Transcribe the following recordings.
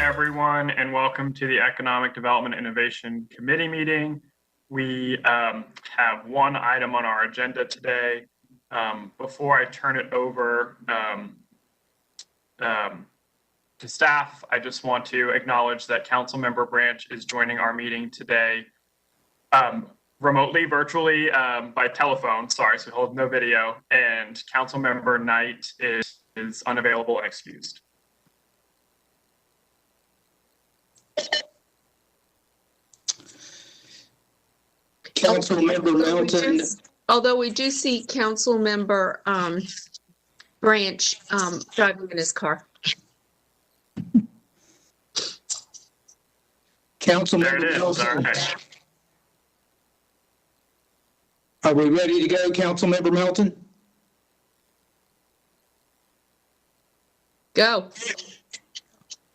everyone, and welcome to the Economic Development Innovation Committee meeting. We have one item on our agenda today. Before I turn it over to staff, I just want to acknowledge that Councilmember Branch is joining our meeting today remotely, virtually, by telephone, sorry, so we hold no video, and Councilmember Knight is unavailable and excused. Councilmember Melton. Although we do see Councilmember Branch driving in his car. Councilmember Melton. Right. Are we ready to go, Councilmember Melton? Go.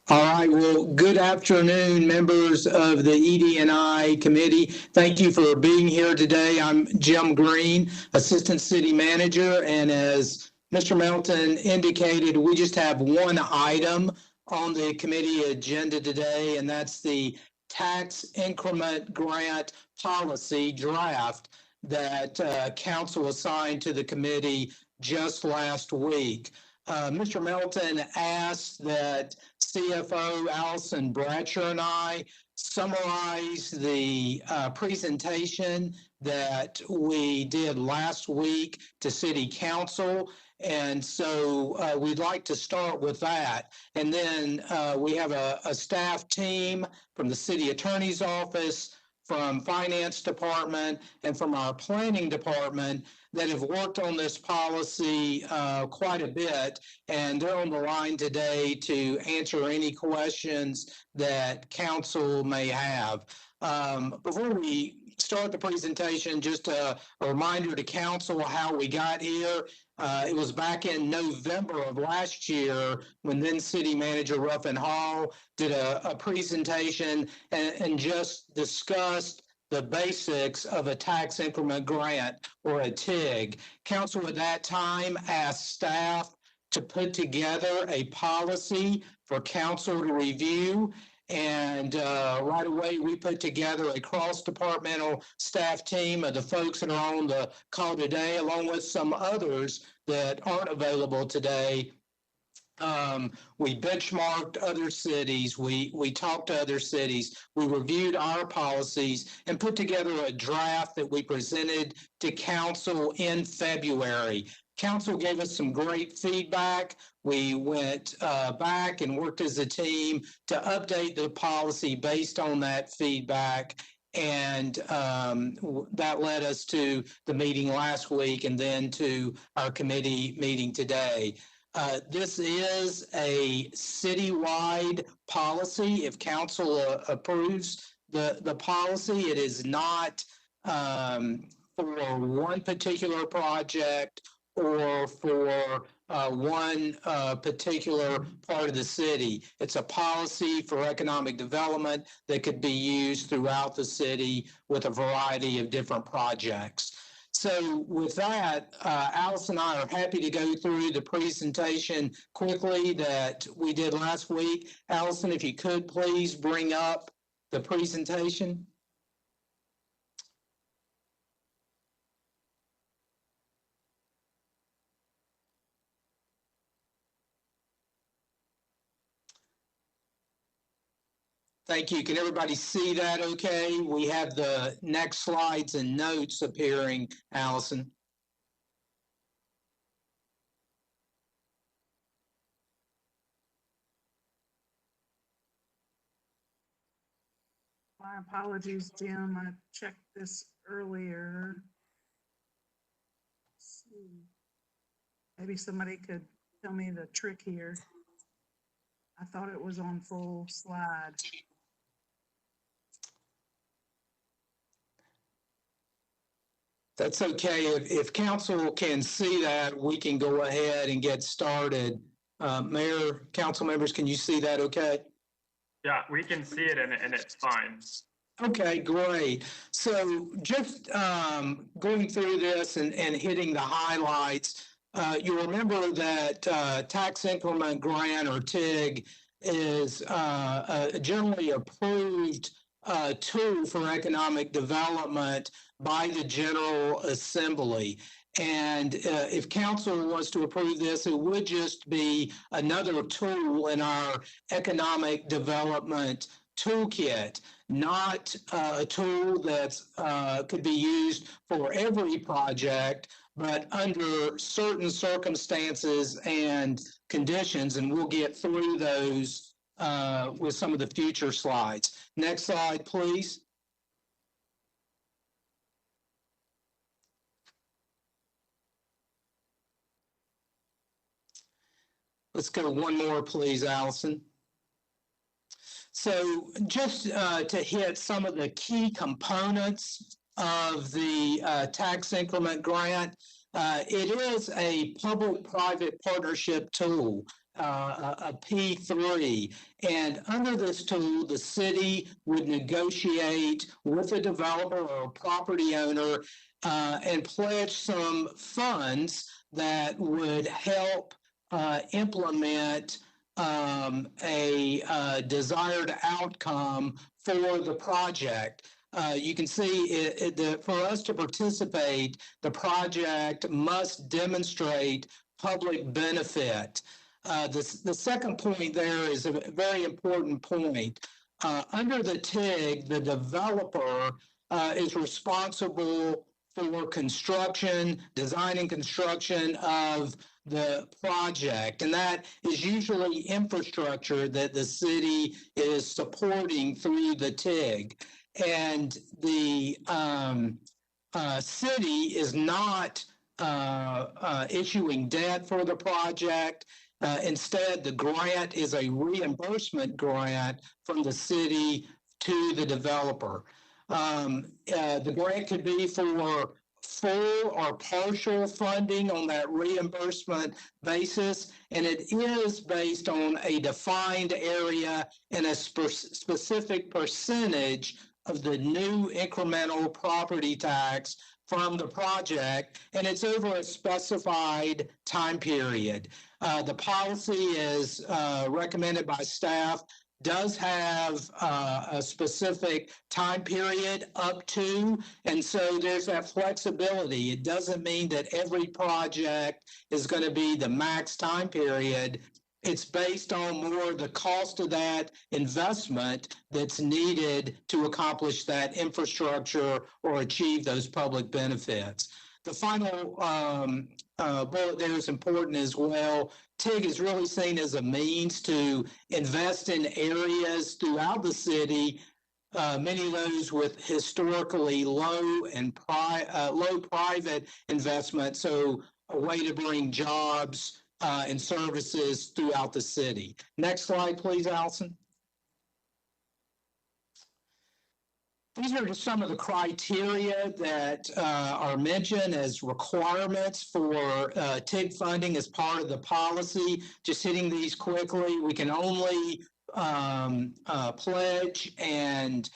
All right, well, good afternoon, members of the ED&I committee. Thank you for being here today. I'm Jim Green, Assistant City Manager, and as Mr. Melton indicated, we just have one item on the committee agenda today, and that's the tax increment grant policy draft that council assigned to the committee just last week. Mr. Melton asked that CFO Allison Bratcher and I summarize the presentation that we did last week to City Council. And so we'd like to start with that. And then we have a staff team from the City Attorney's Office, from Finance Department, and from our Planning Department that have worked on this policy quite a bit, and they're on the line today to answer any questions that council may have. Before we start the presentation, just a reminder to council how we got here. It was back in November of last year when then City Manager Ruffin Hall did a presentation and just discussed the basics of a tax increment grant, or a TIG. Council at that time asked staff to put together a policy for council to review. And right away, we put together a cross-departmental staff team of the folks that are on the call today, along with some others that aren't available today. We benchmarked other cities, we talked to other cities, we reviewed our policies and put together a draft that we presented to council in February. Council gave us some great feedback. We went back and worked as a team to update the policy based on that feedback. And that led us to the meeting last week and then to our committee meeting today. This is a citywide policy. If council approves the policy, it is not for one particular project or for one particular part of the city. It's a policy for economic development that could be used throughout the city with a variety of different projects. So with that, Alice and I are happy to go through the presentation quickly that we did last week. Allison, if you could please bring up the presentation. Thank you. Can everybody see that okay? We have the next slides and notes appearing, Allison. My apologies, Jim. I checked this earlier. Let's see. Maybe somebody could tell me the trick here. I thought it was on full slide. That's okay. If council can see that, we can go ahead and get started. Mayor, council members, can you see that okay? Yeah, we can see it and it's fine. Okay, great. So just going through this and hitting the highlights, you remember that tax increment grant, or TIG, is a generally approved tool for economic development by the General Assembly. And if council wants to approve this, it would just be another tool in our economic development toolkit, not a tool that could be used for every project, but under certain circumstances and conditions, and we'll get through those with some of the future slides. Next slide, please. Let's go one more, please, Allison. So just to hit some of the key components of the tax increment grant, it is a public-private partnership tool, a P3. And under this tool, the city would negotiate with a developer or a property owner and pledge some funds that would help implement a desired outcome for the project. You can see for us to participate, the project must demonstrate public benefit. The second point there is a very important point. Under the TIG, the developer is responsible for construction, design and construction of the project. And that is usually infrastructure that the city is supporting through the TIG. And the city is not issuing debt for the project. Instead, the grant is a reimbursement grant from the city to the developer. The grant could be for full or partial funding on that reimbursement basis, and it is based on a defined area and a specific percentage of the new incremental property tax from the project, and it's over a specified time period. The policy is recommended by staff, does have a specific time period up to, and so there's that flexibility. It doesn't mean that every project is going to be the max time period. It's based on more the cost of that investment that's needed to accomplish that infrastructure or achieve those public benefits. The final bullet there is important as well. TIG is really seen as a means to invest in areas throughout the city, many of those with historically low private investment, so a way to bring jobs and services throughout the city. Next slide, please, Allison. These are just some of the criteria that are mentioned as requirements for TIG funding as part of the policy. Just hitting these quickly, we can only pledge and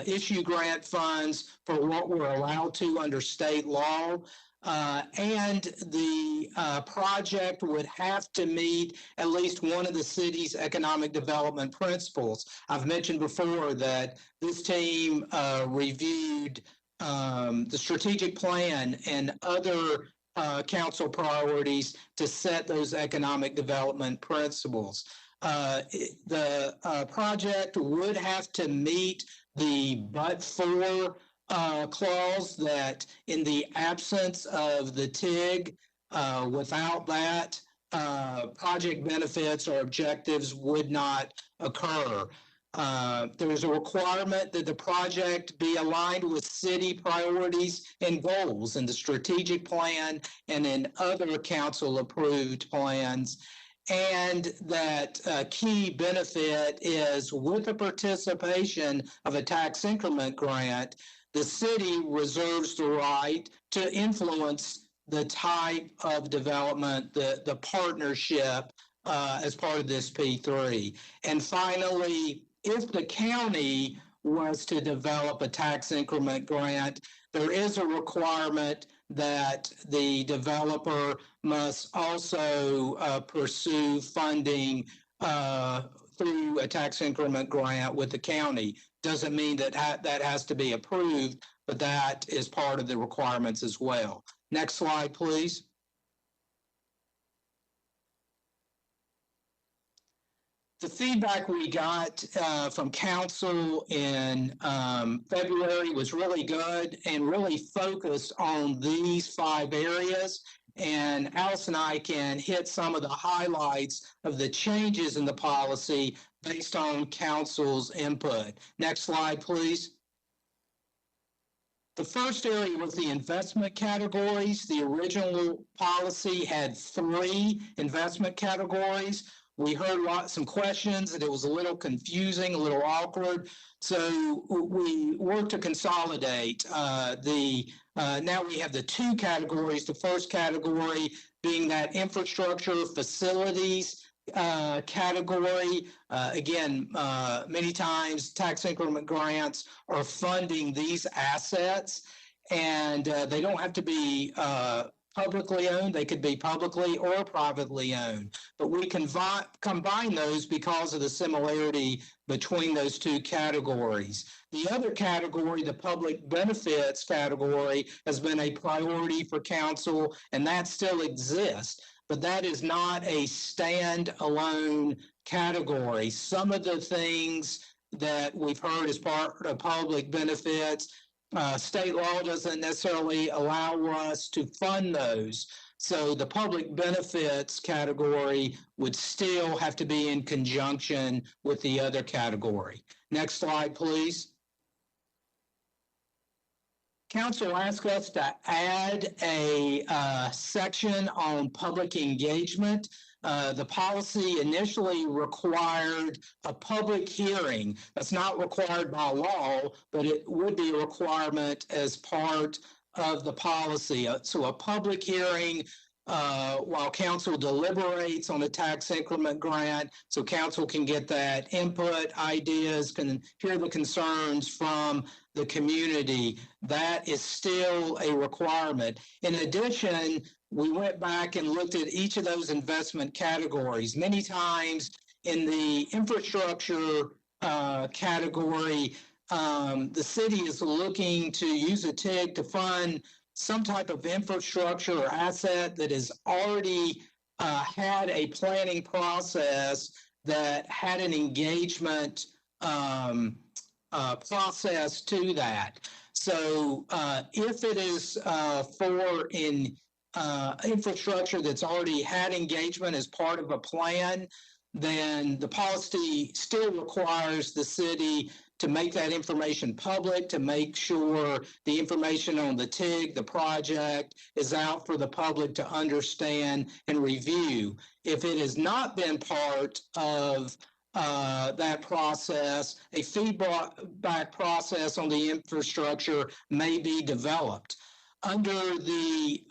issue grant funds for what we're allowed to under state law. And the project would have to meet at least one of the city's economic development principles. I've mentioned before that this team reviewed the strategic plan and other council priorities to set those economic development principles. The project would have to meet the but-for clause that in the absence of the TIG, without that, project benefits or objectives would not occur. There is a requirement that the project be aligned with city priorities and goals in the strategic plan and in other council-approved plans. And that key benefit is with the participation of a tax increment grant, the city reserves the right to influence the type of development, the partnership as part of this P3. And finally, if the county was to develop a tax increment grant, there is a requirement that the developer must also pursue funding through a tax increment grant with the county. Doesn't mean that that has to be approved, but that is part of the requirements as well. Next slide, please. The feedback we got from council in February was really good and really focused on these 5 areas. And Alice and I can hit some of the highlights of the changes in the policy based on council's input. Next slide, please. The first area was the investment categories. The original policy had 3 investment categories. We heard some questions that it was a little confusing, a little awkward. So we worked to consolidate now we have the 2 categories. The first category being that infrastructure facilities category. Again, many times tax increment grants are funding these assets, and they don't have to be publicly owned. They could be publicly or privately owned, but we can combine those because of the similarity between those 2 categories. The other category, the public benefits category, has been a priority for council, and that still exists, but that is not a standalone category. Some of the things that we've heard as part of public benefits, state law doesn't necessarily allow us to fund those. So the public benefits category would still have to be in conjunction with the other category. Next slide, please. Council asked us to add a section on public engagement. The policy initially required a public hearing. That's not required by law, but it would be a requirement as part of the policy. So a public hearing while council deliberates on a tax increment grant, so council can get that input, ideas, can hear the concerns from the community. That is still a requirement. In addition, we went back and looked at each of those investment categories. Many times in the infrastructure category, the city is looking to use a TIG to fund some type of infrastructure or asset that has already had a planning process that had an engagement process to that. So if it is for infrastructure that's already had engagement as part of a plan, then the policy still requires the city to make that information public, to make sure the information on the TIG, the project, is out for the public to understand and review. If it has not been part of that process, a feedback process on the infrastructure may be developed. Under the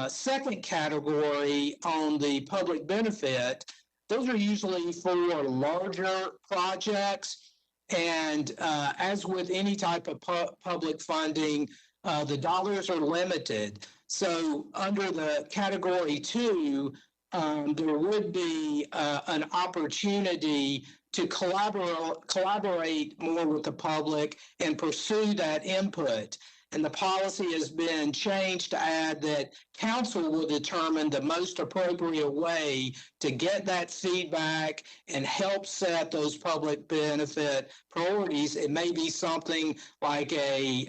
second category on the public benefit, those are usually for larger projects. And as with any type of public funding, the dollars are limited. So under the category 2, there would be an opportunity to collaborate more with the public and pursue that input. And the policy has been changed to add that council will determine the most appropriate way to get that feedback and help set those public benefit priorities. It may be something like a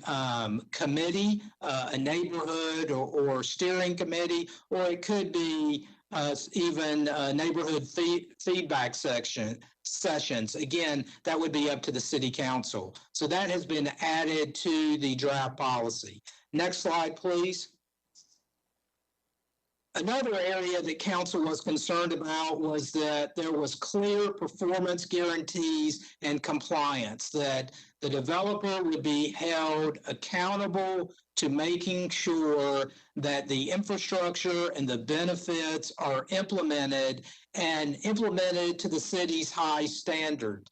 committee, a neighborhood or steering committee, or it could be even neighborhood feedback sessions. Again, that would be up to the city council. So that has been added to the draft policy. Next slide, please. Another area that council was concerned about was that there was clear performance guarantees and compliance, that the developer would be held accountable to making sure that the infrastructure and the benefits are implemented to the city's high standard.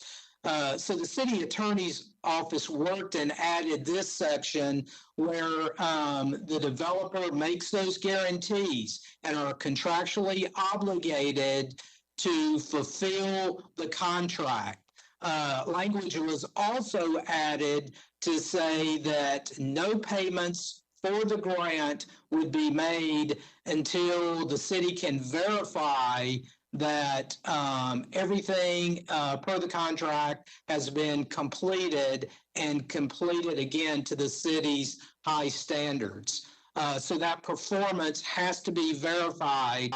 So the city attorney's office worked and added this section where the developer makes those guarantees and are contractually obligated to fulfill the contract. Language was also added to say that no payments for the grant would be made until the city can verify that everything per the contract has been completed and completed again to the city's high standards. So that performance has to be verified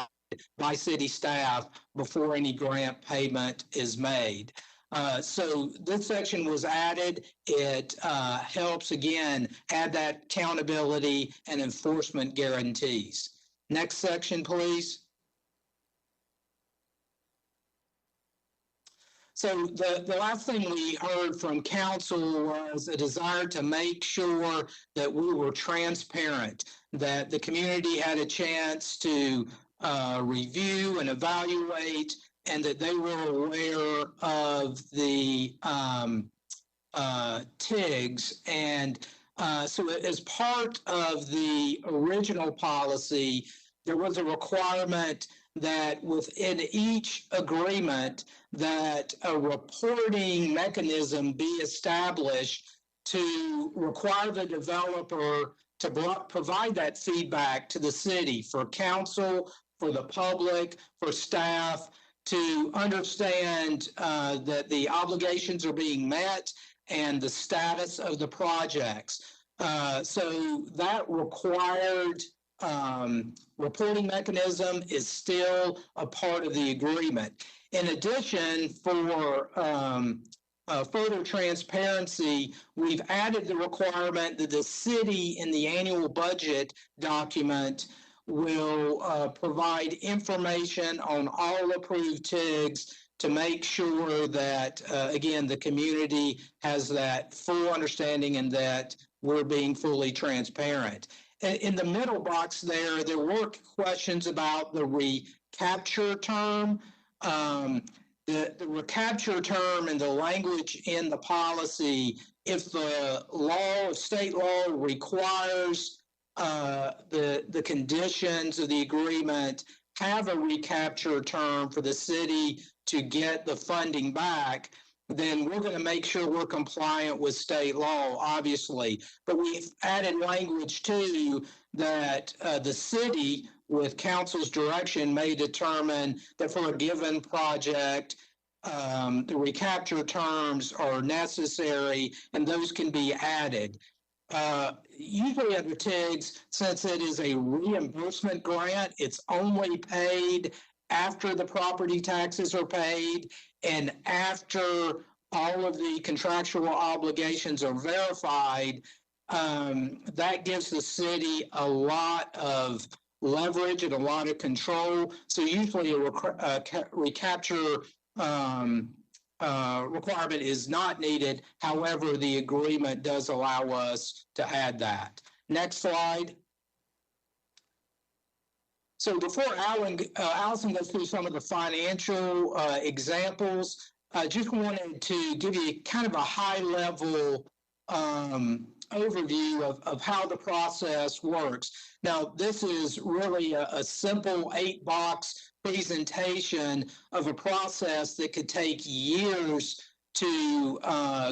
by city staff before any grant payment is made. So this section was added. It helps, again, add that accountability and enforcement guarantees. Next section, please. So the last thing we heard from council was a desire to make sure that we were transparent, that the community had a chance to review and evaluate, and that they were aware of the TIGs. And so as part of the original policy, there was a requirement that within each agreement that a reporting mechanism be established to require the developer to provide that feedback to the city, for council, for the public, for staff, to understand that the obligations are being met and the status of the projects. So that required reporting mechanism is still a part of the agreement. In addition, for further transparency, we've added the requirement that the city in the annual budget document will provide information on all approved TIGs to make sure that, again, the community has that full understanding and that we're being fully transparent. In the middle box there were questions about the recapture term. The recapture term and the language in the policy, if the law, state law requires the conditions of the agreement have a recapture term for the city to get the funding back, then we're going to make sure we're compliant with state law, obviously. But we've added language too that the city, with council's direction, may determine that for a given project, the recapture terms are necessary, and those can be added. Usually under TIGs, since it is a reimbursement grant, it's only paid after the property taxes are paid and after all of the contractual obligations are verified. That gives the city a lot of leverage and a lot of control. So usually a recapture requirement is not needed. However, the agreement does allow us to add that. Next slide. So before Allison goes through some of the financial examples, I just wanted to give you kind of a high-level overview of how the process works. Now, this is really a simple 8-box presentation of a process that could take years to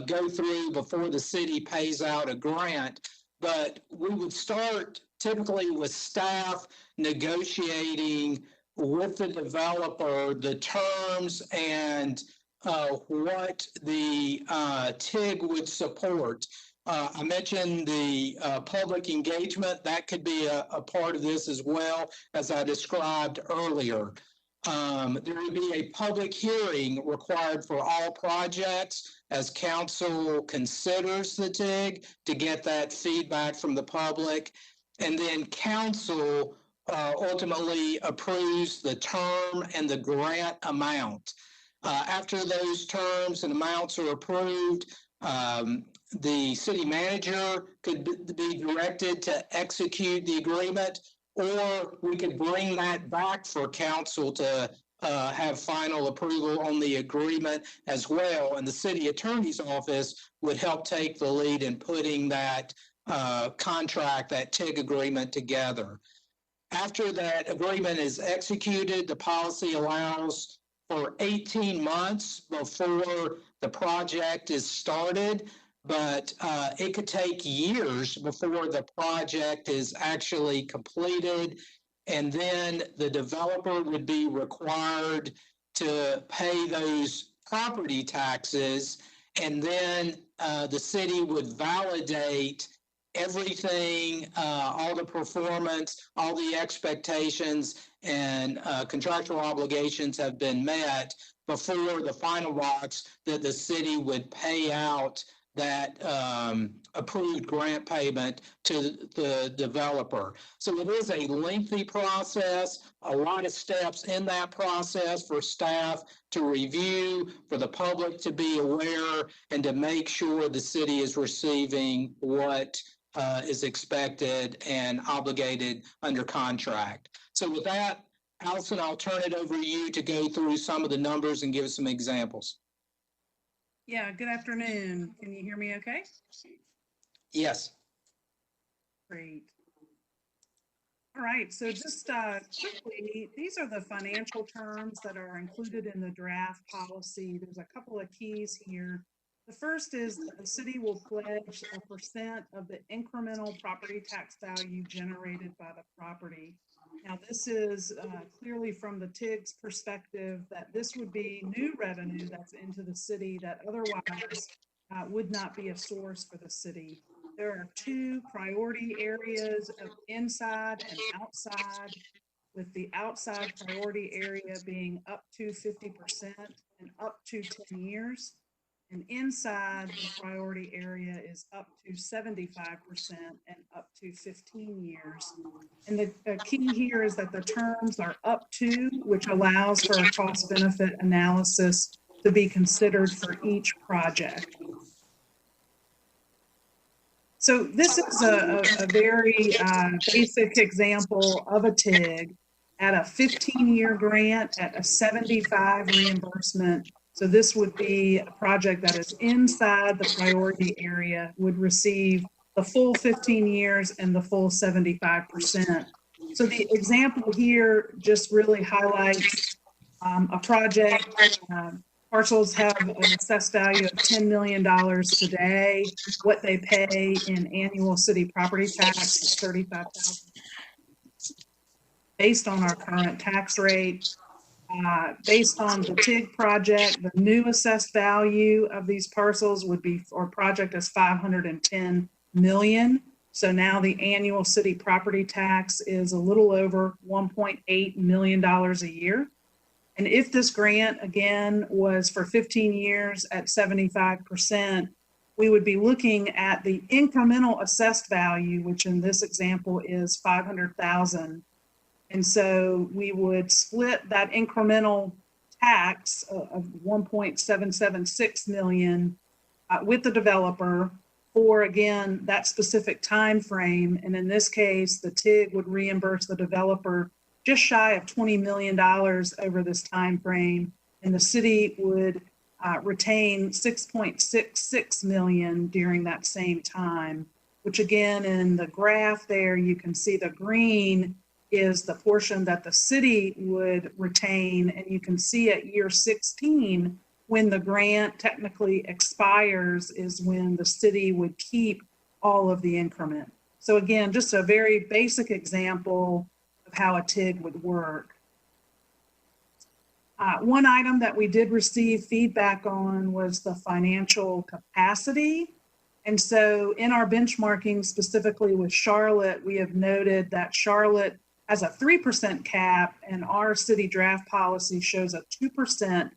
go through before the city pays out a grant. But we would start typically with staff negotiating with the developer the terms and what the TIG would support. I mentioned the public engagement. That could be a part of this as well, as I described earlier. There would be a public hearing required for all projects as council considers the TIG to get that feedback from the public. And then council ultimately approves the term and the grant amount. After those terms and amounts are approved, the city manager could be directed to execute the agreement, or we could bring that back for council to have final approval on the agreement as well. And the city attorney's office would help take the lead in putting that contract, that TIG agreement together. After that agreement is executed, the policy allows for 18 months before the project is started, but it could take years before the project is actually completed. And then the developer would be required to pay those property taxes. And then the city would validate everything, all the performance, all the expectations and contractual obligations have been met before the final rocks that the city would pay out that approved grant payment to the developer. So it is a lengthy process, a lot of steps in that process for staff to review, for the public to be aware, and to make sure the city is receiving what is expected and obligated under contract. So with that, Allison, I'll turn it over to you to go through some of the numbers and give us some examples. Yeah, good afternoon. Can you hear me okay? Yes. Great. All right, so just quickly, these are the financial terms that are included in the draft policy. There's a couple of keys here. The first is that the city will pledge a % of the incremental property tax value generated by the property. Now, this is clearly from the TIG's perspective that this would be new revenue that's into the city that otherwise would not be a source for the city. There are two priority areas of inside and outside, with the outside priority area being up to 50% and up to 10 years. And inside the priority area is up to 75% and up to 15 years. And the key here is that the terms are up to, which allows for a cost benefit analysis to be considered for each project. So this is a very basic example of a TIG at a 15-year grant at a 75 reimbursement. So this would be a project that is inside the priority area, would receive the full 15 years and the full 75%. So the example here just really highlights a project. Parcels have an assessed value of $10 million today. What they pay in annual city property tax is $35,000. Based on our current tax rate, based on the TIG project, the new assessed value of these parcels would be, or project is $510 million. So now the annual city property tax is a little over $1.8 million a year. And if this grant, again, was for 15 years at 75%, we would be looking at the incremental assessed value, which in this example is $500,000. And so we would split that incremental tax of $1.776 million with the developer for, again, that specific time frame. And in this case, the TIG would reimburse the developer just shy of $20 million over this time frame, and the city would retain $6.66 million during that same time, which again, in the graph there, you can see the green is the portion that the city would retain, and you can see at year 16, when the grant technically expires, is when the city would keep all of the increment. So again, just a very basic example of how a TIG would work. One item that we did receive feedback on was the financial capacity. And so in our benchmarking, specifically with Charlotte, we have noted that Charlotte has a 3% cap and our city draft policy shows a 2%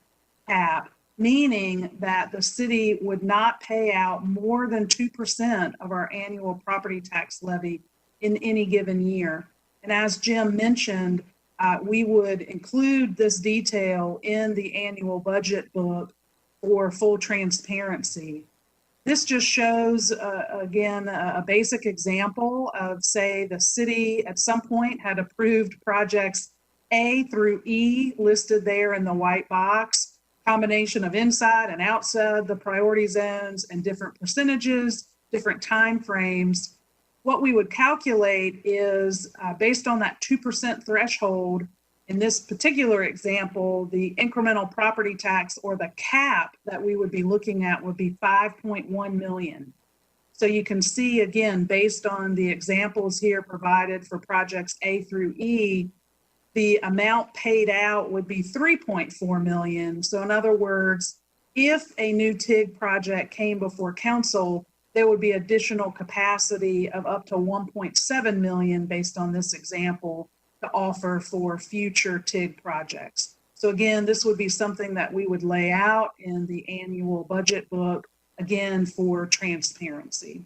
cap, meaning that the city would not pay out more than 2% of our annual property tax levy in any given year. And as Jim mentioned, we would include this detail in the annual budget book for full transparency. This just shows, again, a basic example of, say, the city at some point had approved projects A through E listed there in the white box, combination of inside and outside the priority zones and different percentages, different time frames. What we would calculate is based on that 2% threshold In this particular example, the incremental property tax or the cap that we would be looking at would be 5.1 million. So you can see again, based on the examples here provided for projects A through E, the amount paid out would be 3.4 million. So in other words, if a new TIG project came before council, there would be additional capacity of up to 1.7 million based on this example to offer for future TIG projects. So again, this would be something that we would lay out in the annual budget book, again, for transparency.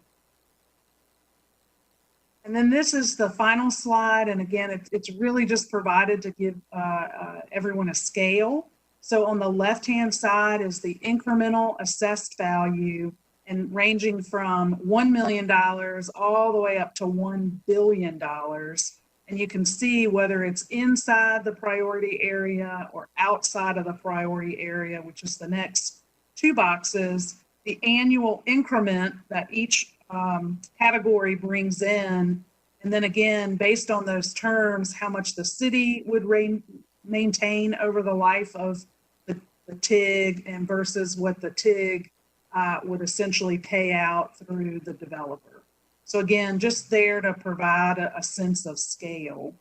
And then this is the final slide. And again, it's really just provided to give everyone a scale. So on the left-hand side is the incremental assessed value, and ranging from $1 million all the way up to $1 billion. And you can see whether it's inside the priority area or outside of the priority area, which is the next two boxes, the annual increment that each category brings in. And then again, based on those terms, how much the city would maintain over the life of the TIG and versus what the TIG would essentially pay out through the developer. So again, just there to provide a sense of scale.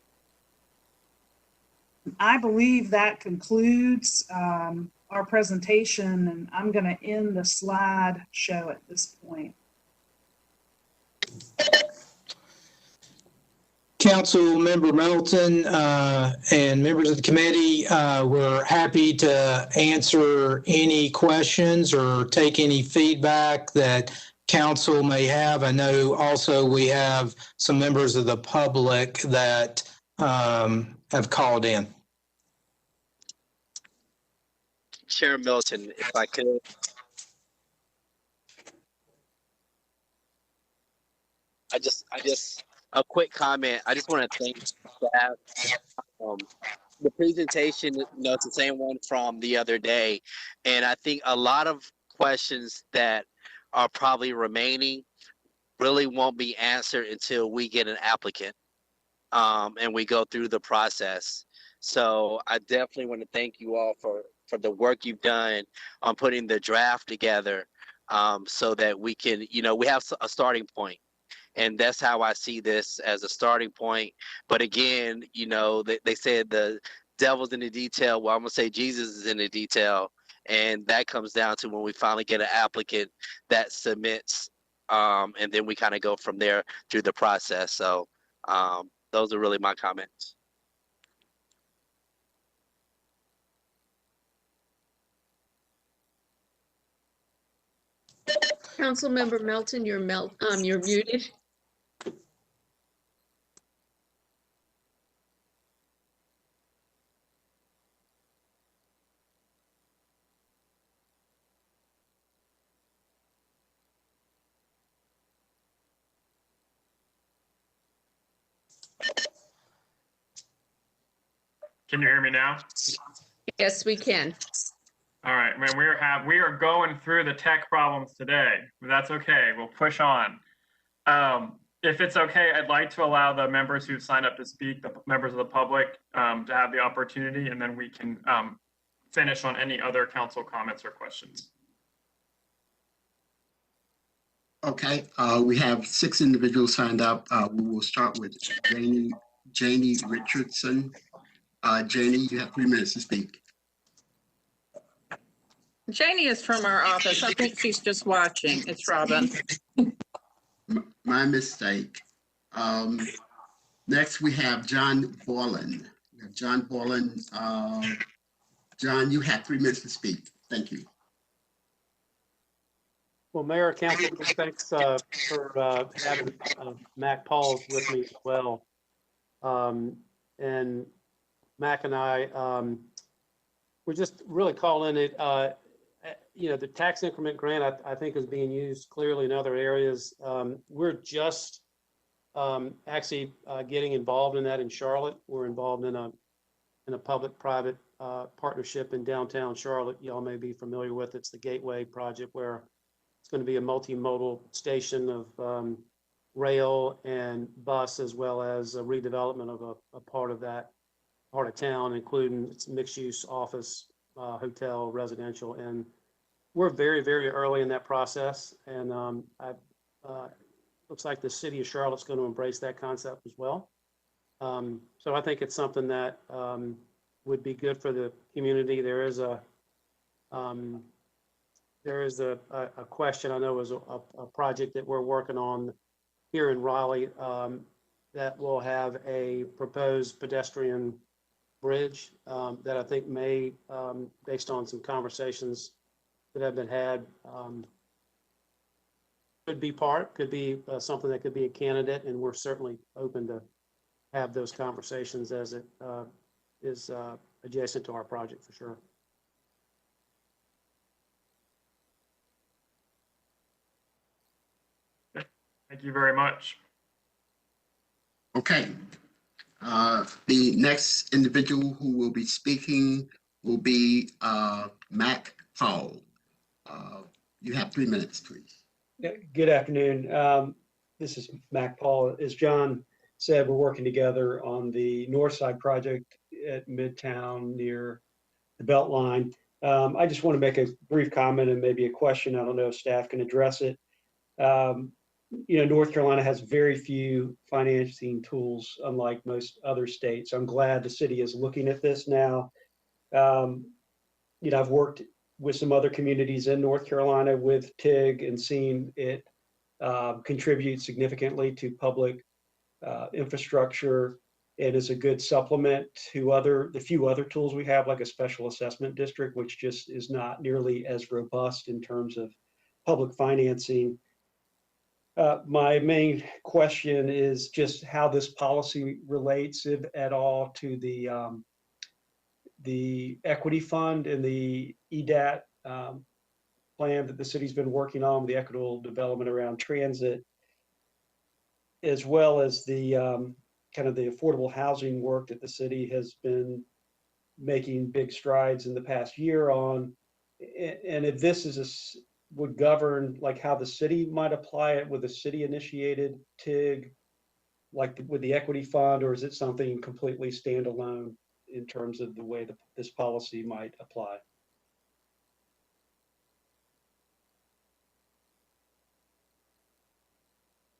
I believe that concludes our presentation, and I'm going to end the slide show at this point. Council Member Melton and members of the committee, we're happy to answer any questions or take any feedback that council may have. I know also we have some members of the public that have called in. Chair Milton, if I could. I just a quick comment. I just want to thank staff. The presentation, it's the same one from the other day, and I think a lot of questions that are probably remaining really won't be answered until we get an applicant and we go through the process. So I definitely want to thank you all for the work you've done on putting the draft together so that we can, we have a starting point. And that's how I see this, as a starting point. But again, they said the devil's in the detail. Well, I'm going to say Jesus is in the detail. And that comes down to when we finally get an applicant that submits, and then we kind of go from there through the process. So those are really my comments. Councilmember Melton, you're muted. Can you hear me now? Yes, we can. All right, man, we are going through the tech problems today, but that's okay. We'll push on. If it's okay, I'd like to allow the members who've signed up to speak, the members of the public, to have the opportunity, and then we can finish on any other council comments or questions. Okay, we have 6 individuals signed up. We will start with Janie Richardson. Janie, you have 3 minutes to speak. Janie is from our office. I think she's just watching. It's Robin. My mistake. Next, we have John Borland. John, you have 3 minutes to speak. Thank you. Well, Mayor, Council, thanks for having Mack Powell with me as well. And Mack and I, we're just really calling it, the tax increment grant, I think, is being used clearly in other areas. We're just actually getting involved in that in Charlotte. We're involved in a public-private partnership in downtown Charlotte. Y'all may be familiar with. It's the Gateway project, where it's going to be a multimodal station of rail and bus, as well as a redevelopment of a part of that. heart of town, including its mixed-use office, hotel, residential, and we're very, very early in that process. And looks like the city of Charlotte's going to embrace that concept as well. So I think it's something that would be good for the community. There is a question, I know, is a project that we're working on here in Raleigh that will have a proposed pedestrian bridge that I think may, based on some conversations that have been had, could be something that could be a candidate, and we're certainly open to have those conversations as it is adjacent to our project for sure. Thank you very much. Okay. The next individual who will be speaking will be Mack Powell. You have 3 minutes, please. Good afternoon. This is Mack Powell. As John said, we're working together on the North Side project at Midtown near the Beltline. I just want to make a brief comment and maybe a question. I don't know if staff can address it. North Carolina has very few financing tools, unlike most other states. I'm glad the city is looking at this now. I've worked with some other communities in North Carolina with TIG and seen it contribute significantly to public infrastructure. It is a good supplement to the few other tools we have, like a special assessment district, which just is not nearly as robust in terms of public financing. My main question is just how this policy relates, if at all, to the equity fund and the EDAT plan that the city's been working on, the equitable development around transit, as well as the kind of the affordable housing work that the city has been making big strides in the past year on. And if this would govern like how the city might apply it with a city initiated TIG, like with the equity fund, or is it something completely standalone in terms of the way that this policy might apply?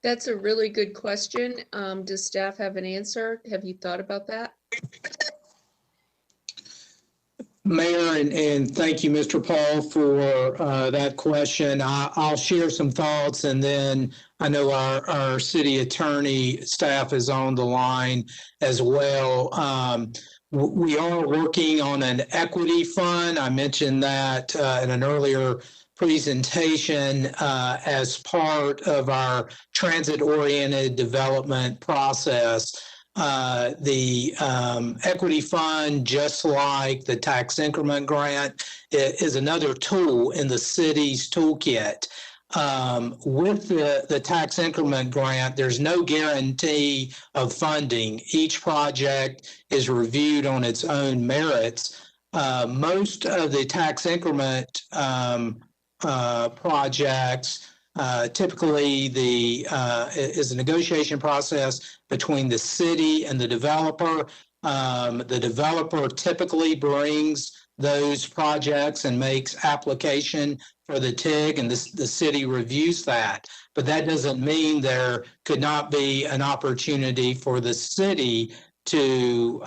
That's a really good question. Does staff have an answer? Have you thought about that? Mayor, and thank you, Mr. Paul, for that question. I'll share some thoughts, and then I know our city attorney staff is on the line as well. We are working on an equity fund. I mentioned that in an earlier presentation as part of our transit-oriented development process. The equity fund, just like the tax increment grant, is another tool in the city's toolkit. With the tax increment grant, there's no guarantee of funding. Each project is reviewed on its own merits. Most of the tax increment projects typically is a negotiation process between the city and the developer. The developer typically brings those projects and makes application for the TIG, and the city reviews that. But that doesn't mean there could not be an opportunity for the city to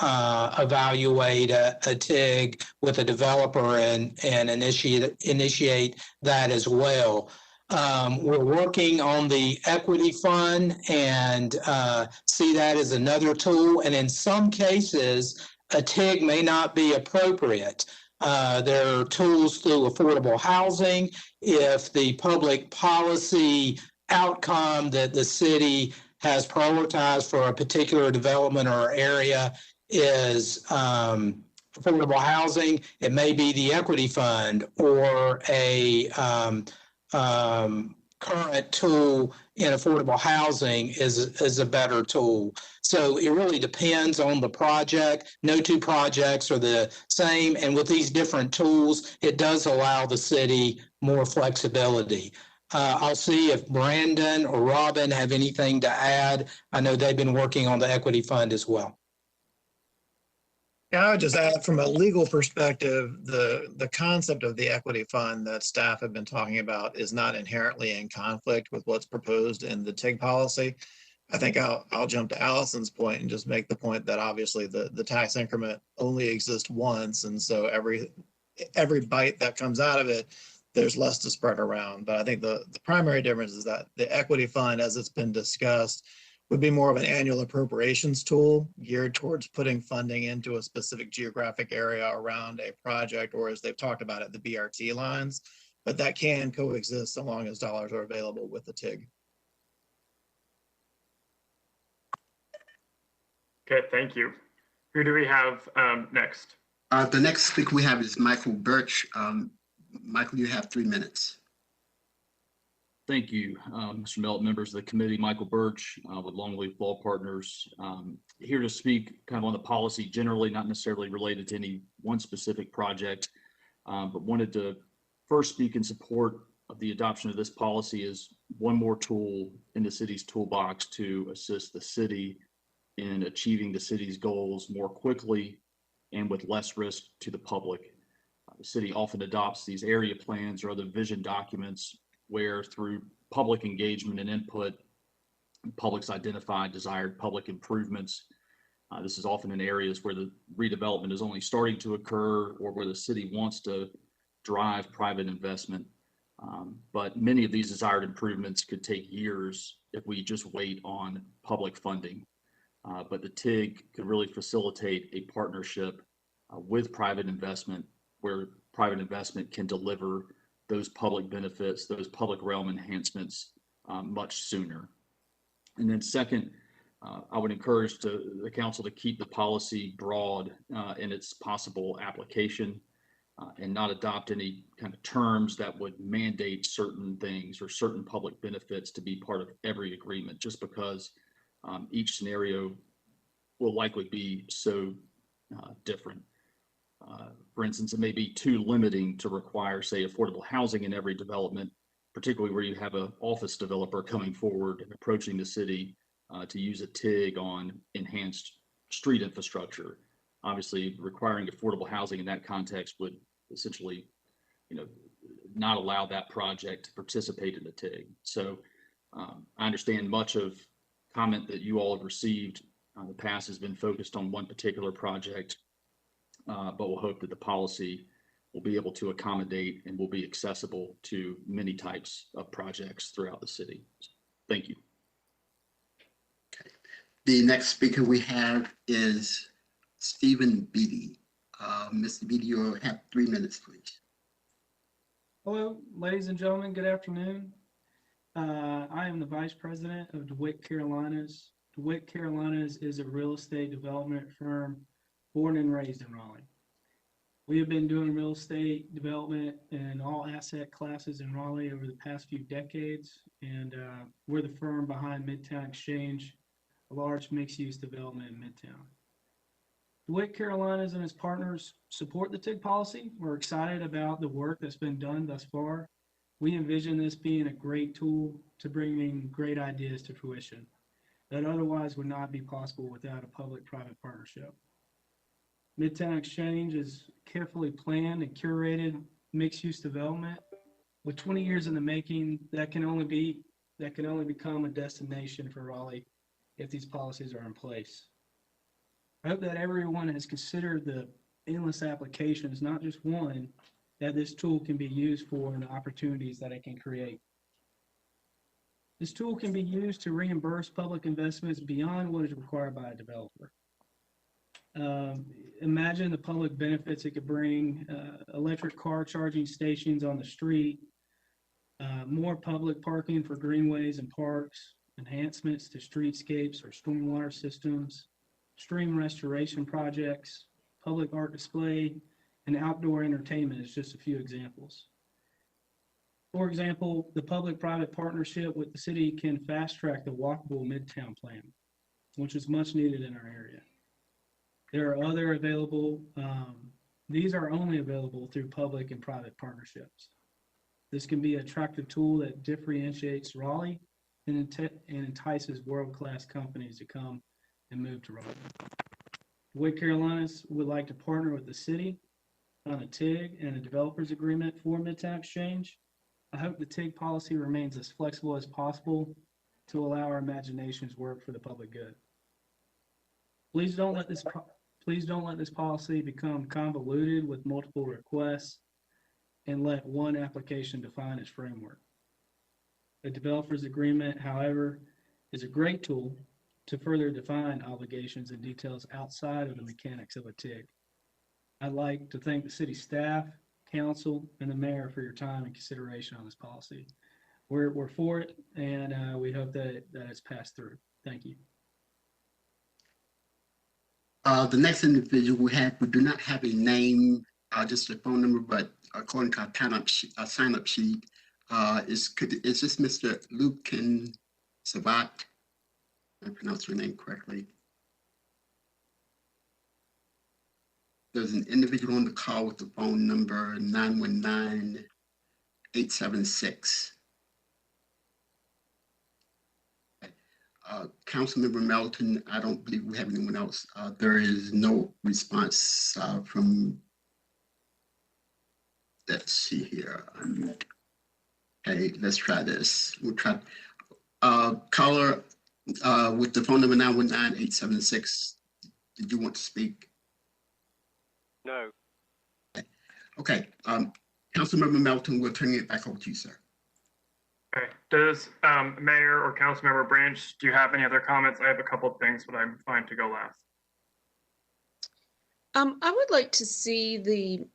evaluate a TIG with a developer and initiate that as well. We're working on the equity fund and see that as another tool. And in some cases, a TIG may not be appropriate. There are tools through affordable housing. If the public policy outcome that the city has prioritized for a particular development or area is affordable housing, it may be the equity fund or a current tool in affordable housing is a better tool. So it really depends on the project. No two projects are the same. And with these different tools, it does allow the city more flexibility. I'll see if Brandon or Robin have anything to add. I know they've been working on the equity fund as well. Yeah, I would just add from a legal perspective, the concept of the equity fund that staff have been talking about is not inherently in conflict with what's proposed in the TIG policy. I think I'll jump to Allison's point and just make the point that obviously the tax increment only exists once. And so every bite that comes out of it, there's less to spread around. But I think the primary difference is that the equity fund, as it's been discussed, would be more of an annual appropriations tool geared towards putting funding into a specific geographic area around a project, or as they've talked about it, the BRT lines. But that can coexist so long as dollars are available with the TIG. Okay, thank you. Who do we have next? The next speaker we have is Michael Burch. Michael, you have 3 minutes. Thank you, Mr. Melt, members of the committee. Michael Burch with Longleaf Law Partners, here to speak kind of on the policy generally, not necessarily related to any one specific project, but wanted to first speak in support of the adoption of this policy as one more tool in the city's toolbox to assist the city in achieving the city's goals more quickly and with less risk to the public. The city often adopts these area plans or other vision documents where through public engagement and input, publics identify desired public improvements. This is often in areas where the redevelopment is only starting to occur or where the city wants to drive private investment. But many of these desired improvements could take years if we just wait on public funding. But the TIG could really facilitate a partnership with private investment where private investment can deliver those public benefits, those public realm enhancements much sooner. And then second, I would encourage the council to keep the policy broad in its possible application and not adopt any kind of terms that would mandate certain things or certain public benefits to be part of every agreement, just because each scenario will likely be so different. For instance, it may be too limiting to require, say, affordable housing in every development, particularly where you have an office developer coming forward and approaching the city to use a TIG on enhanced street infrastructure. Obviously, requiring affordable housing in that context would essentially, not allow that project to participate in the TIG. So I understand much of comment that you all have received in the past has been focused on one particular project. But we'll hope that the policy will be able to accommodate and will be accessible to many types of projects throughout the city. Thank you. Okay. The next speaker we have is Stephen Beatty. Mr. Beatty, you have 3 minutes, please. Hello, ladies and gentlemen. Good afternoon. I am the Vice President of DeWitt Carolinas. DeWitt Carolinas is a real estate development firm born and raised in Raleigh. We have been doing real estate development in all asset classes in Raleigh over the past few decades, and we're the firm behind Midtown Exchange, a large mixed-use development in Midtown. DeWitt Carolinas and its partners support the TIG policy. We're excited about the work that's been done thus far. We envision this being a great tool to bringing great ideas to fruition that otherwise would not be possible without a public-private partnership. Midtown Exchange is carefully planned and curated mixed-use development with 20 years in the making that can only become a destination for Raleigh if these policies are in place. I hope that everyone has considered the endless applications, not just one, that this tool can be used for and the opportunities that it can create. This tool can be used to reimburse public investments beyond what is required by a developer. Imagine the public benefits it could bring: electric car charging stations on the street, more public parking for greenways and parks, enhancements to streetscapes or stormwater systems, stream restoration projects, public art display, and outdoor entertainment is just a few examples. For example, the public-private partnership with the city can fast-track the walkable Midtown plan, which is much needed in our area. There are other available, these are only available through public and private partnerships. This can be an attractive tool that differentiates Raleigh and entices world-class companies to come and move to Raleigh. DeWitt Carolinas would like to partner with the city on a TIG and a developers agreement for Midtown Exchange. I hope the TIG policy remains as flexible as possible to allow our imaginations work for the public good. Please don't let this policy become convoluted with multiple requests and let one application define its framework. The developers agreement, however, is a great tool to further define obligations and details outside of the mechanics of a TIG. I'd like to thank the city staff, council, and the mayor for your time and consideration on this policy. We're for it, and we hope that it's passed through. Thank you. The next individual we do not have a name, just a phone number, but according to our sign-up sheet, is this Mr. Lukin Sabat? I pronounced your name correctly. There's an individual on the call with the phone number 919-876. Councilmember Melton, I don't believe we have anyone else. There is no response from, let's see here. Okay, let's try this. We'll try, caller with the phone number 919-876. Did you want to speak? No. Okay, Councilmember Melton, we'll turn it back over to you, sir. Okay. Does Mayor or Councilmember Branch, do you have any other comments? I have a couple of things, but I'm fine to go last. I would like to see the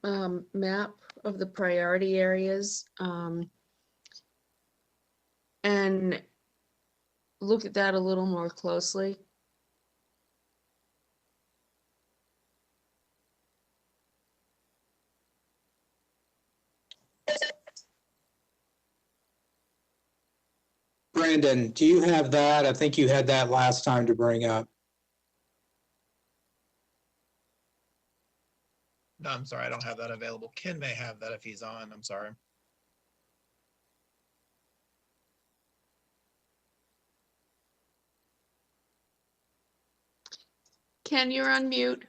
map of the priority areas and look at that a little more closely. Brandon, do you have that? I think you had that last time to bring up. No, I'm sorry, I don't have that available. Ken may have that if he's on. I'm sorry. Ken, you're on mute.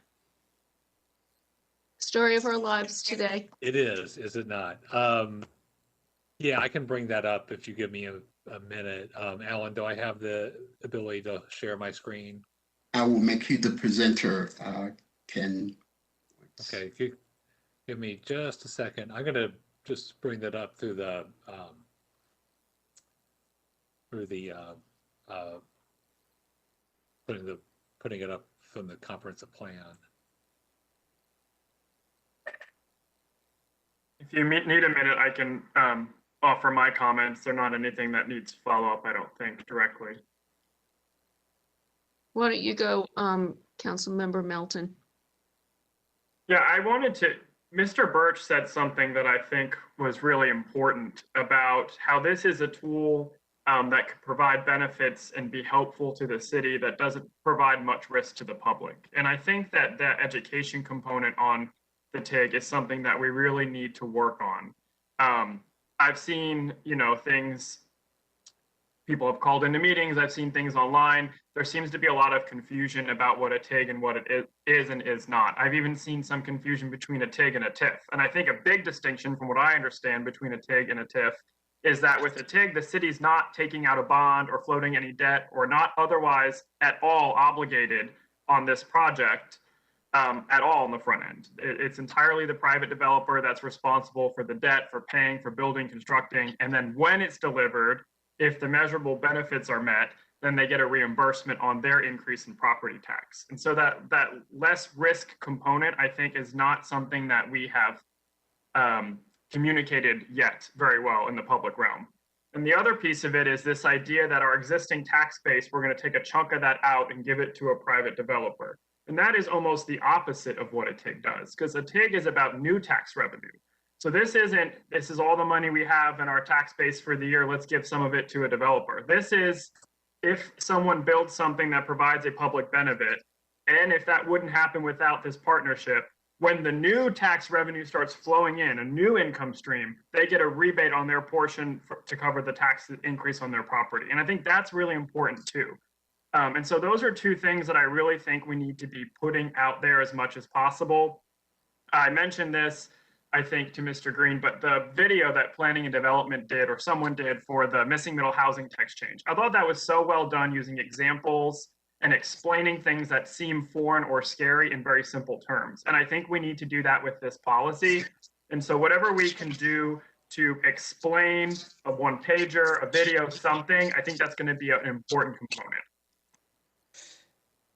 Story of our lives today. It is it not? Yeah, I can bring that up if you give me a minute. Alan, do I have the ability to share my screen? I will make you the presenter, Ken. Okay, if you give me just a second, I'm gonna just bring that up through the putting it up from the comprehensive plan. If you need a minute, I can offer my comments. They're not anything that needs follow-up, I don't think, directly. Why don't you go, Councilmember Melton? Yeah, I wanted to, Mr. Burch said something that I think was really important about how this is a tool that could provide benefits and be helpful to the city that doesn't provide much risk to the public. And I think that that education component on the TIG is something that we really need to work on. I've seen, things, people have called into meetings, I've seen things online. There seems to be a lot of confusion about what a TIG and what it is and is not. I've even seen some confusion between a TIG and a TIF. And I think a big distinction from what I understand between a TIG and a TIF is that with a TIG, the city's not taking out a bond or floating any debt or not otherwise at all obligated on this project at all on the front end. It's entirely the private developer that's responsible for the debt, for paying, for building, constructing. And then when it's delivered, if the measurable benefits are met, then they get a reimbursement on their increase in property tax. And so that less risk component, I think, is not something that we have communicated yet very well in the public realm. And the other piece of it is this idea that our existing tax base, we're going to take a chunk of that out and give it to a private developer. And that is almost the opposite of what a TIG does, because a TIG is about new tax revenue. So this is all the money we have in our tax base for the year, let's give some of it to a developer. This is if someone builds something that provides a public benefit, and if that wouldn't happen without this partnership, when the new tax revenue starts flowing in, a new income stream, they get a rebate on their portion to cover the tax increase on their property. And I think that's really important too. And so those are two things that I really think we need to be putting out there as much as possible. I mentioned this, I think, to Mr. Green, but the video that Planning and Development did, or someone did, for the missing middle housing text change, I thought that was so well done, using examples and explaining things that seem foreign or scary in very simple terms. And I think we need to do that with this policy. And so whatever we can do to explain a one-pager, a video, something, I think that's going to be an important component.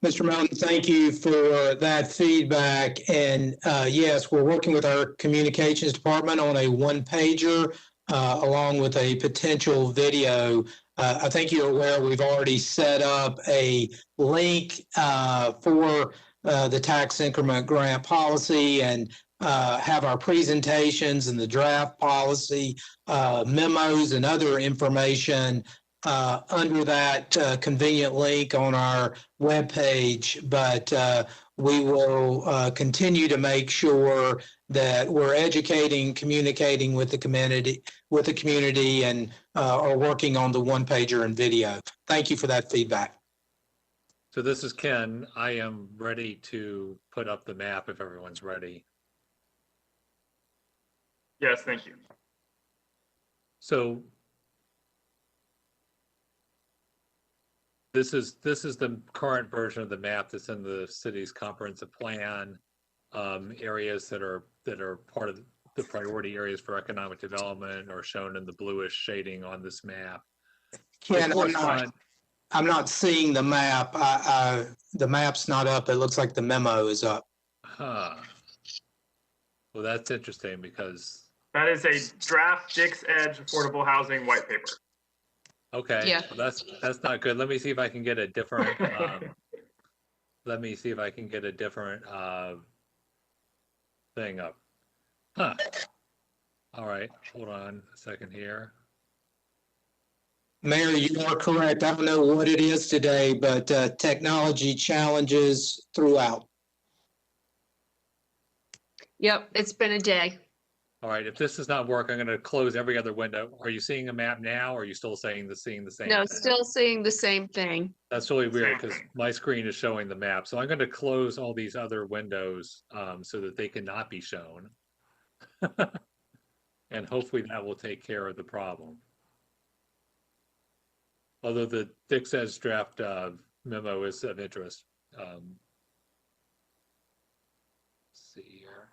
Mr. Melton, thank you for that feedback. And yes, we're working with our communications department on a one-pager along with a potential video. I think you're aware we've already set up a link for the tax increment grant policy and have our presentations and the draft policy memos and other information under that convenient link on our webpage. But we will continue to make sure that we're educating, communicating with the community, and are working on the one-pager and video. Thank you for that feedback. So this is Ken. I am ready to put up the map if everyone's ready. Yes, thank you. So this is the current version of the map that's in the city's comprehensive plan. Areas that are part of the priority areas for economic development are shown in the bluish shading on this map. Ken, I'm not seeing the map. The map's not up. It looks like the memo is up. Huh. Well, that's interesting because that is a draft Dix Edge affordable housing white paper. Okay, Yeah. Well, that's not good. Let me see if I can get a different. Let me see if I can get a different thing up. Huh. All right, hold on a second here. Mayor, you are correct. I don't know what it is today, but technology challenges throughout. Yep, it's been a day. All right, if this does not work, I'm going to close every other window. Are you seeing a map now, or are you still seeing the same No, thing? still seeing the same thing. That's really weird because my screen is showing the map. So I'm going to close all these other windows so that they cannot be shown. And hopefully that will take care of the problem. Although the Dix Edge draft memo is of interest. Let's see here.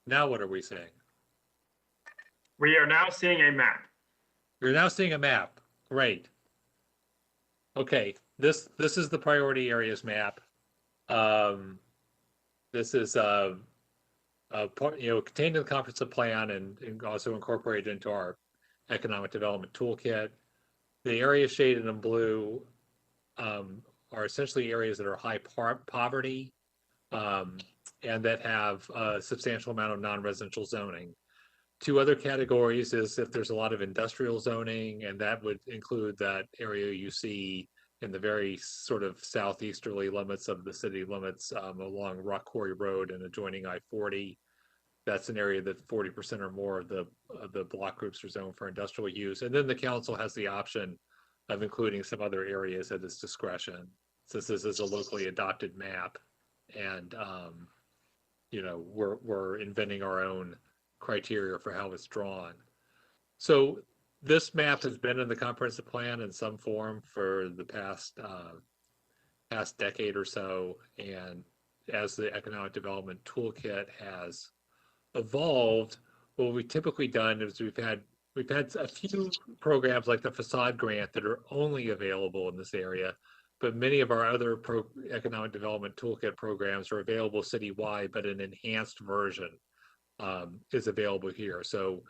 Now what are we saying? We are now seeing a map. You're now seeing a map. Great. Okay, this is the priority areas map. This is part, contained in the comprehensive plan and also incorporated into our economic development toolkit. The areas shaded in blue are essentially areas that are high poverty and that have a substantial amount of non-residential zoning. Two other categories is if there's a lot of industrial zoning, and that would include that area you see in the very sort of southeasterly limits of the city limits along Rock Quarry Road and adjoining I-40. That's an area that 40% or more of the block groups are zoned for industrial use. And then the council has the option of including some other areas at its discretion, since this is a locally adopted map. And, we're inventing our own criteria for how it's drawn. So this map has been in the comprehensive plan in some form for the past decade or so, and as the economic development toolkit has evolved, what we've typically done is we've had a few programs like the facade grant that are only available in this area, but many of our other economic development toolkit programs are available citywide, but an enhanced version is available here. So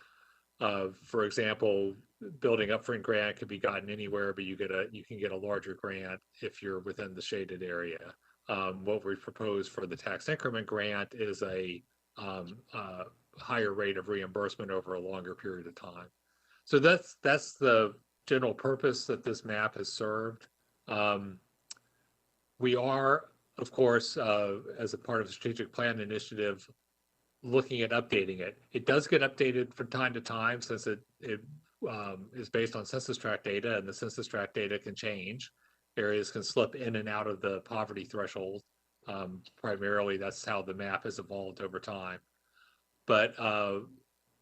for example, building upfront grant can be gotten anywhere, but you can get a larger grant if you're within the shaded area. What we propose for the tax increment grant is a higher rate of reimbursement over a longer period of time. So that's the general purpose that this map has served. We are, of course, as a part of the strategic plan initiative, looking at updating it. It does get updated from time to time since it is based on census tract data, and the census tract data can change. Areas can slip in and out of the poverty threshold. Primarily, that's how the map has evolved over time. But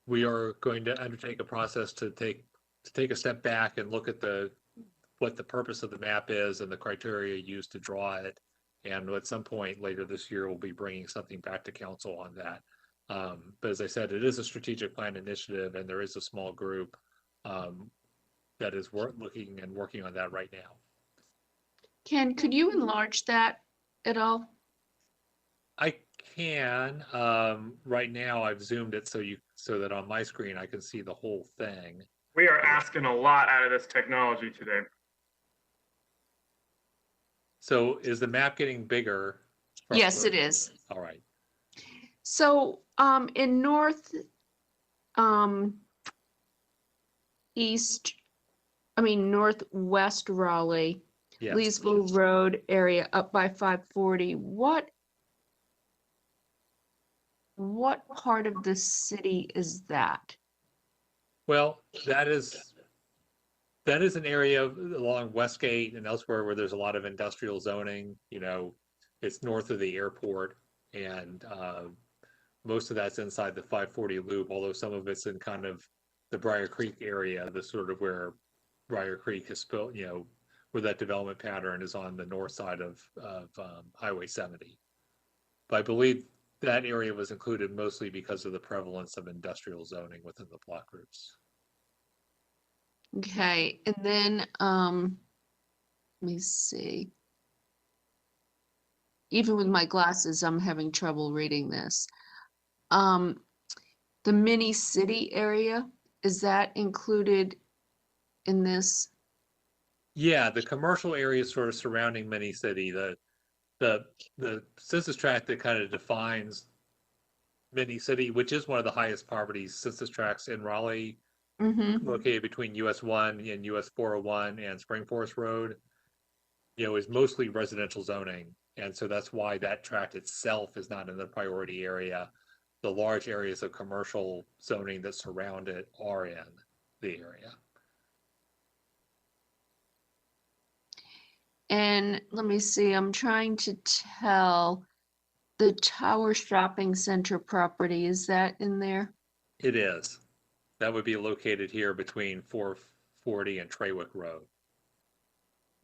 we are going to undertake a process to take a step back and look at what the purpose of the map is and the criteria used to draw it. And at some point later this year, we'll be bringing something back to council on that. But as I said, it is a strategic plan initiative, and there is a small group that is looking and working on that right now. Ken, could you enlarge that at all? I can. Right now, I've zoomed it so that on my screen I can see the whole thing. We are asking a lot out of this technology today. So is the map getting bigger? Yes, it is. All right. So, in northwest Raleigh, Yes. Leesville Road area up by 540, what part of the city is that? Well, that is an area along Westgate and elsewhere where there's a lot of industrial zoning. You know, it's north of the airport, and most of that's inside the 540 loop, although some of it's in kind of the Briar Creek area, the sort of where Briar Creek is built, you know, where that development pattern is on the north side of Highway 70. But I believe that area was included mostly because of the prevalence of industrial zoning within the block groups. Okay, and then, let me see. Even with my glasses, I'm having trouble reading this. The mini city area, is that included in this? Yeah, the commercial areas sort of surrounding mini city, the census tract that kind of defines mini city, which is one of the highest poverty census tracts in Raleigh, located between US 1 and US 401 and Spring Forest Road, you know, is mostly residential zoning. And so that's why that tract itself is not in the priority area. The large areas of commercial zoning that surround it are in the area. And let me see, I'm trying to tell the Tower Shopping Center property, is that in there? It is. That would be located here between 440 and Trawick Road.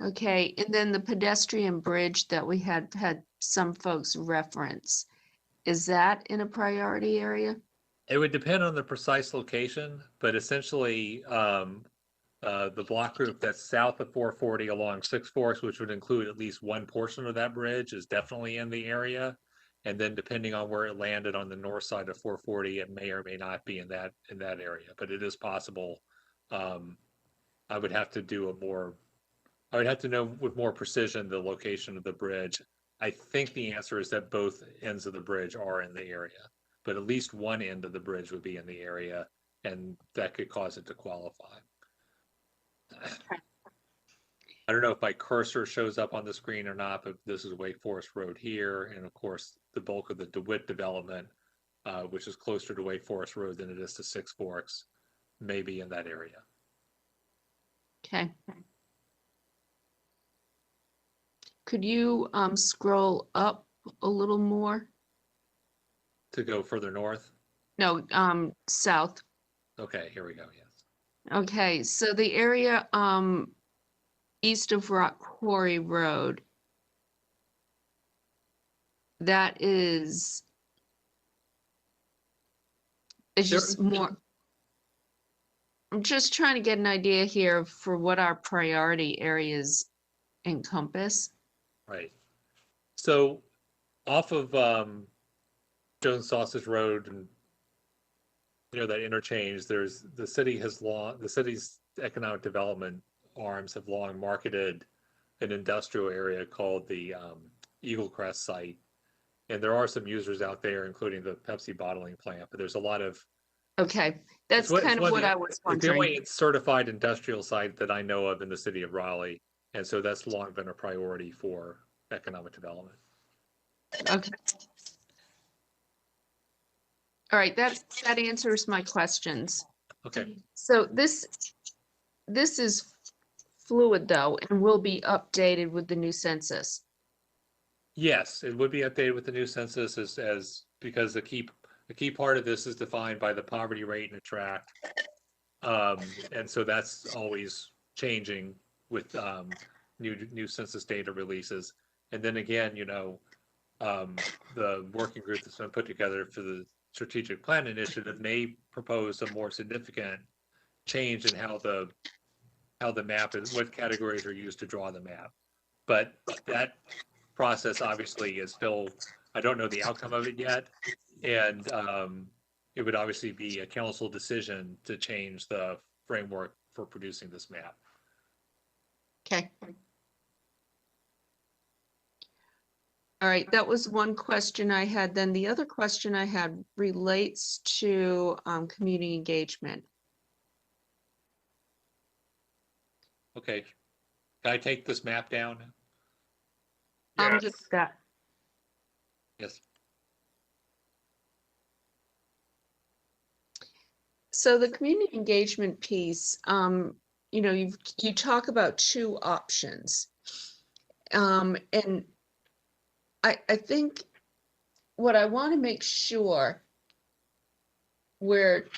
Okay, and then the pedestrian bridge that we had some folks reference, is that in a priority area? It would depend on the precise location, but essentially the block group that's south of 440 along Six Forks, which would include at least one portion of that bridge, is definitely in the area. And then depending on where it landed on the north side of 440, it may or may not be in that area, but it is possible. I would have to know with more precision the location of the bridge. I think the answer is that both ends of the bridge are in the area, but at least one end of the bridge would be in the area, and that could cause it to qualify. I don't know if my cursor shows up on the screen or not, but this is Wake Forest Road here. And of course, the bulk of the DeWitt development, which is closer to Wake Forest Road than it is to Six Forks, may be in that area. Okay. Could you scroll up a little more? To go further north? No, south. Okay, here we go, yes. Okay, so the area east of Rock Quarry Road, that is, it's just more, I'm just trying to get an idea here for what our priority areas encompass. Right. So off of Jones Sausage Road and near that interchange, there's the city's economic development arms have long marketed an industrial area called the Eagle Crest site. And there are some users out there, including the Pepsi bottling plant, but there's a lot of. Okay, that's kind of what I was wondering. It's the only certified industrial site that I know of in the city of Raleigh. And so that's long been a priority for economic development. Okay. All right, that answers my questions. Okay, So this is fluid though, and will be updated with the new census. yes, it would be updated with the new census because the key part of this is defined by the poverty rate in the tract. And so that's always changing with new census data releases. And then again, the working group that's been put together for the strategic plan initiative may propose a more significant change in how the map is, what categories are used to draw the map. But that process obviously is still, I don't know the outcome of it yet. And it would obviously be a council decision to change the framework for producing this map. Okay. All right, that was one question I had. Then the other question I had relates to community engagement. Okay, can I take this map down? Yes. Just that. Yes. So the community engagement piece, you talk about two options. And I think what I want to make sure we're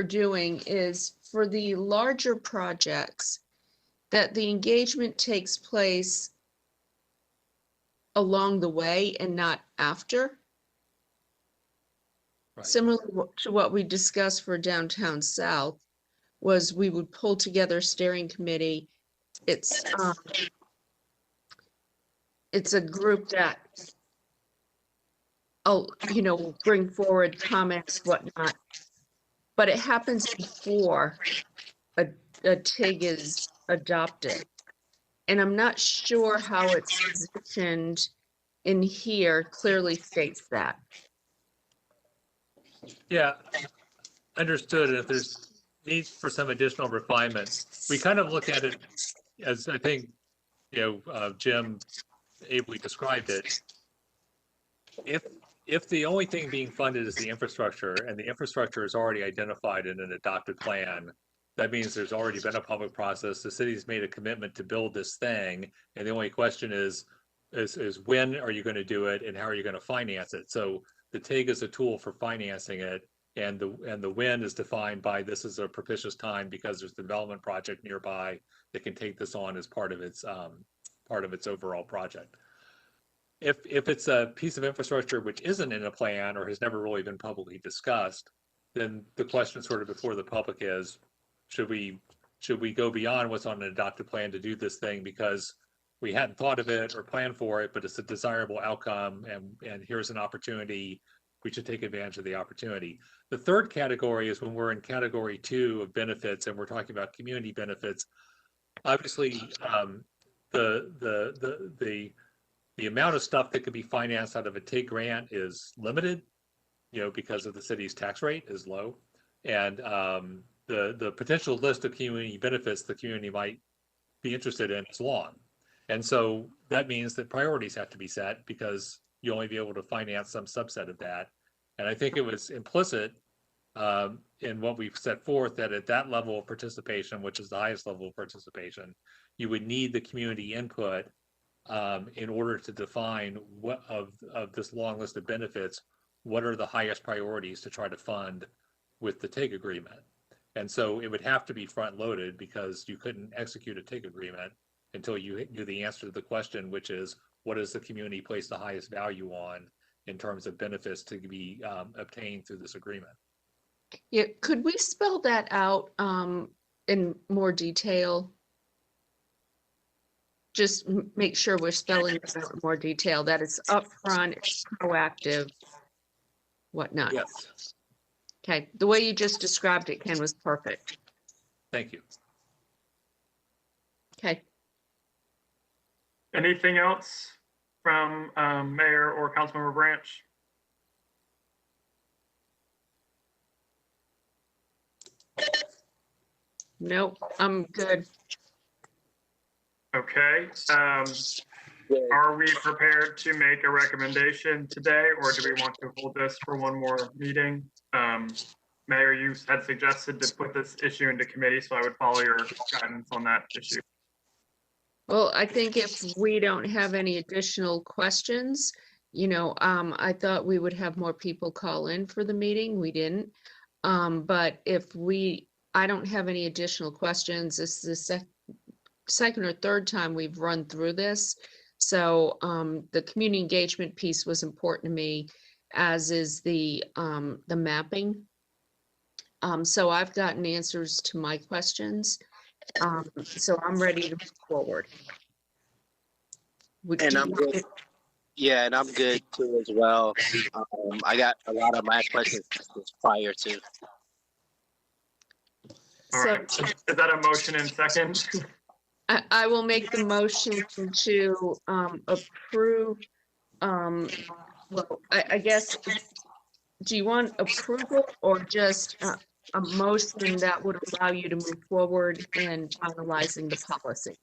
doing is for the larger projects that the engagement takes place along the way and not after. Right. Similar to what we discussed for Downtown South, was we would pull together a steering committee. It's a group that will bring forward comments, whatnot, but it happens before a TIG is adopted. And I'm not sure how it's positioned in here clearly states that. Yeah, understood. If there's need for some additional refinements, we kind of look at it as, I think, Jim ably described it. If the only thing being funded is the infrastructure, and the infrastructure is already identified in an adopted plan, that means there's already been a public process. The city's made a commitment to build this thing, and the only question is when are you going to do it, and how are you going to finance it? So the TIG is a tool for financing it, and the when is defined by this is a propitious time because there's a development project nearby that can take this on as part of its overall project. If it's a piece of infrastructure which isn't in a plan or has never really been publicly discussed, then the question sort of before the public is, should we go beyond what's on an adopted plan to do this thing because we hadn't thought of it or planned for it, but it's a desirable outcome, and here's an opportunity, we should take advantage of the opportunity. The third category is when we're in category 2 of benefits and we're talking about community benefits. Obviously, the amount of stuff that could be financed out of a TIG grant is limited, because of the city's tax rate is low. And the potential list of community benefits the community might be interested in is long. And so that means that priorities have to be set because you only be able to finance some subset of that. And I think it was implicit in what we've set forth that at that level of participation, which is the highest level of participation, you would need the community input in order to define what of this long list of benefits, what are the highest priorities to try to fund with the TIG agreement. And so it would have to be front loaded because you couldn't execute a TIG agreement until you knew the answer to the question, which is what does the community place the highest value on in terms of benefits to be obtained through this agreement. Yeah, could we spell that out in more detail? Just make sure we're spelling it out in more detail, that it's upfront, it's proactive, whatnot. Yes. Okay, the way you just described it, Ken, was perfect. Thank you. Okay. Anything else from Mayor or Councilmember Branch? Nope, I'm good. Okay. Good. Are we prepared to make a recommendation today, or do we want to hold this for one more meeting? Mayor, you had suggested to put this issue into committee, so I would follow your guidance on that issue. Well, I think if we don't have any additional questions, I thought we would have more people call in for the meeting. We didn't. But I don't have any additional questions. This is the second or third time we've run through this. So the community engagement piece was important to me, as is the mapping. So I've gotten answers to my questions. So I'm ready to move forward. And I'm good. Yeah, and I'm good too as well. I got a lot of my questions prior to. All right. Is that a motion and second? I will make the motion to approve. Well, I guess, do you want approval or just a motion that would allow you to move forward in finalizing the policy?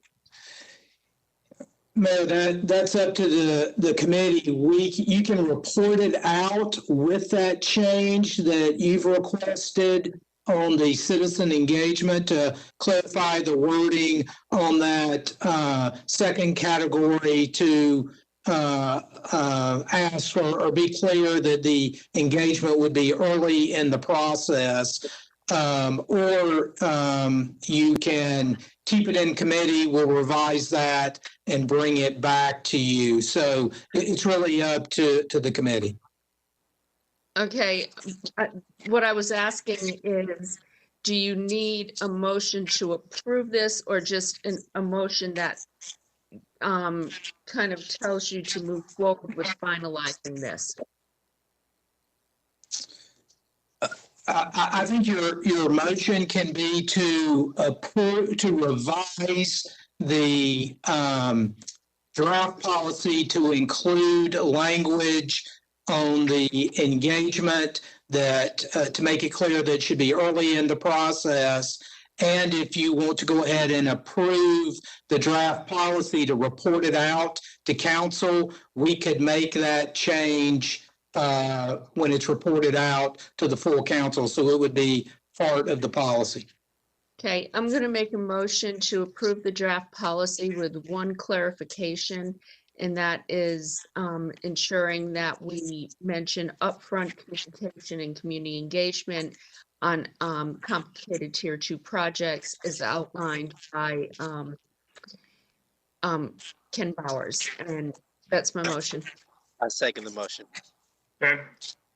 Mayor, that's up to the committee. You can report it out with that change that you've requested on the citizen engagement to clarify the wording on that second category to ask or be clear that the engagement would be early in the process. Or you can keep it in committee, we'll revise that and bring it back to you. So it's really up to the committee. Okay, what I was asking is, do you need a motion to approve this or just a motion that kind of tells you to move forward with finalizing this? I think your motion can be to approve, to revise the draft policy to include language on the engagement that to make it clear that it should be early in the process. And if you want to go ahead and approve the draft policy to report it out to council, we could make that change when it's reported out to the full council. So it would be part of the policy. Okay, I'm going to make a motion to approve the draft policy with one clarification, and that is ensuring that we mention upfront communication and community engagement on complicated tier 2 projects as outlined by Ken Bowers. And that's my motion. I second the motion. Okay,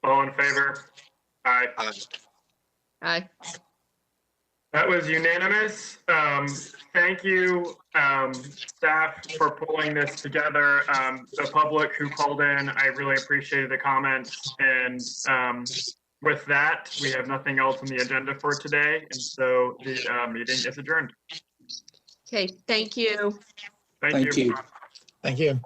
all in favor? Aye. Aye. That was unanimous. Thank you, staff, for pulling this together. The public who called in, I really appreciated the comments. And with that, we have nothing else on the agenda for today. And so the meeting is adjourned. Okay, thank you. Thank you. Thank you.